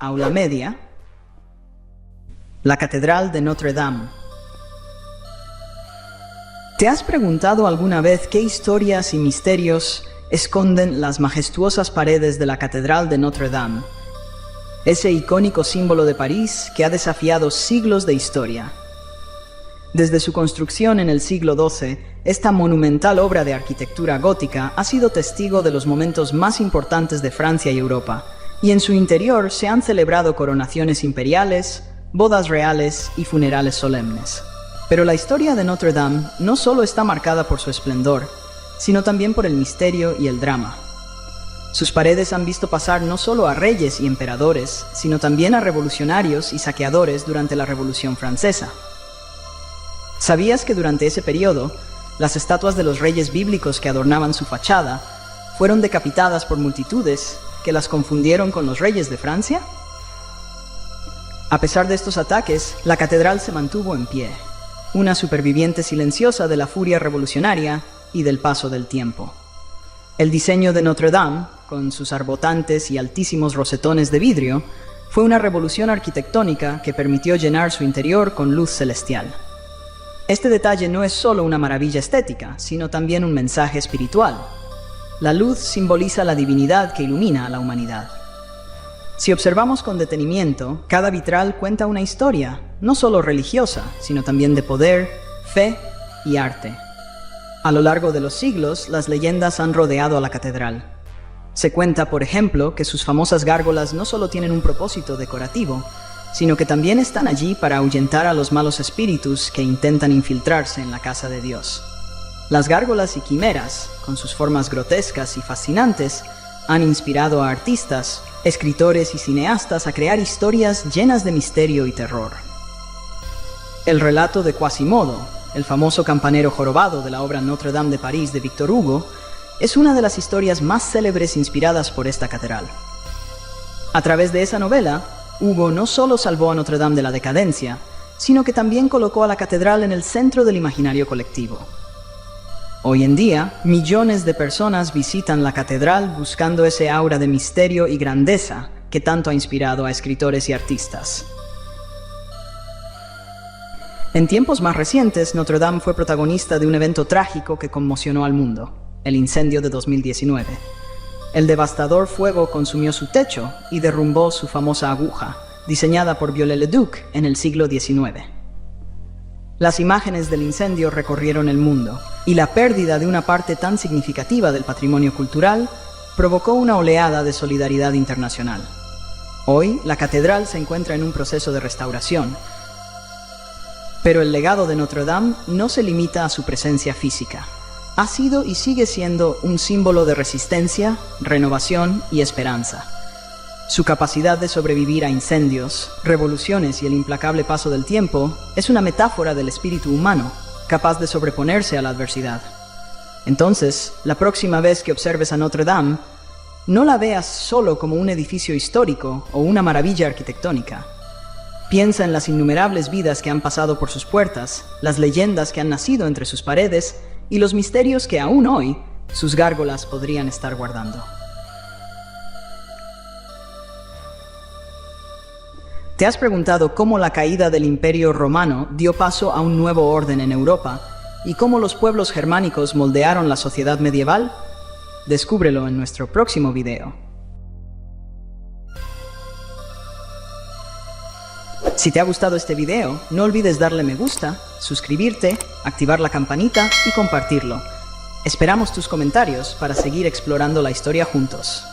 Aula Media, la Catedral de Notre Dame. ¿Te has preguntado alguna vez qué historias y misterios esconden las majestuosas paredes de la Catedral de Notre Dame? Ese icónico símbolo de París que ha desafiado siglos de historia. Desde su construcción en el siglo XII, esta monumental obra de arquitectura gótica ha sido testigo de los momentos más importantes de Francia y Europa, y en su interior se han celebrado coronaciones imperiales, bodas reales y funerales solemnes. Pero la historia de Notre Dame no solo está marcada por su esplendor, sino también por el misterio y el drama. Sus paredes han visto pasar no solo a reyes y emperadores, sino también a revolucionarios y saqueadores durante la Revolución Francesa. ¿Sabías que durante ese periodo, las estatuas de los reyes bíblicos que adornaban su fachada fueron decapitadas por multitudes que las confundieron con los reyes de Francia? A pesar de estos ataques, la catedral se mantuvo en pie, una superviviente silenciosa de la furia revolucionaria y del paso del tiempo. El diseño de Notre Dame, con sus arbotantes y altísimos rosetones de vidrio, fue una revolución arquitectónica que permitió llenar su interior con luz celestial. Este detalle no es solo una maravilla estética, sino también un mensaje espiritual. La luz simboliza la divinidad que ilumina a la humanidad. Si observamos con detenimiento, cada vitral cuenta una historia, no solo religiosa, sino también de poder, fe y arte. A lo largo de los siglos, las leyendas han rodeado a la catedral. Se cuenta, por ejemplo, que sus famosas gárgolas no solo tienen un propósito decorativo, sino que también están allí para ahuyentar a los malos espíritus que intentan infiltrarse en la casa de Dios. Las gárgolas y quimeras, con sus formas grotescas y fascinantes, han inspirado a artistas, escritores y cineastas a crear historias llenas de misterio y terror. El relato de Quasimodo, el famoso campanero jorobado de la obra Notre Dame de París de Victor Hugo, es una de las historias más célebres inspiradas por esta catedral. A través de esa novela, Hugo no solo salvó a Notre Dame de la decadencia, sino que también colocó a la catedral en el centro del imaginario colectivo. Hoy en día, millones de personas visitan la catedral buscando ese aura de misterio y grandeza que tanto ha inspirado a escritores y artistas. En tiempos más recientes, Notre Dame fue protagonista de un evento trágico que conmocionó al mundo, el incendio de 2019. El devastador fuego consumió su techo y derrumbó su famosa aguja, diseñada por Viollet-le-Duc en el siglo XIX. Las imágenes del incendio recorrieron el mundo, y la pérdida de una parte tan significativa del patrimonio cultural provocó una oleada de solidaridad internacional. Hoy, la catedral se encuentra en un proceso de restauración, pero el legado de Notre Dame no se limita a su presencia física. Ha sido y sigue siendo un símbolo de resistencia, renovación y esperanza. Su capacidad de sobrevivir a incendios, revoluciones y el implacable paso del tiempo es una metáfora del espíritu humano, capaz de sobreponerse a la adversidad. Entonces, la próxima vez que observes a Notre Dame, no la veas solo como un edificio histórico o una maravilla arquitectónica. Piensa en las innumerables vidas que han pasado por sus puertas, las leyendas que han nacido entre sus paredes y los misterios que aún hoy sus gárgolas podrían estar guardando. ¿Te has preguntado cómo la caída del Imperio Romano dio paso a un nuevo orden en Europa y cómo los pueblos germánicos moldearon la sociedad medieval? Descúbrelo en nuestro próximo video. Si te ha gustado este video, no olvides darle me gusta, suscribirte, activar la campanita y compartirlo. Esperamos tus comentarios para seguir explorando la historia juntos.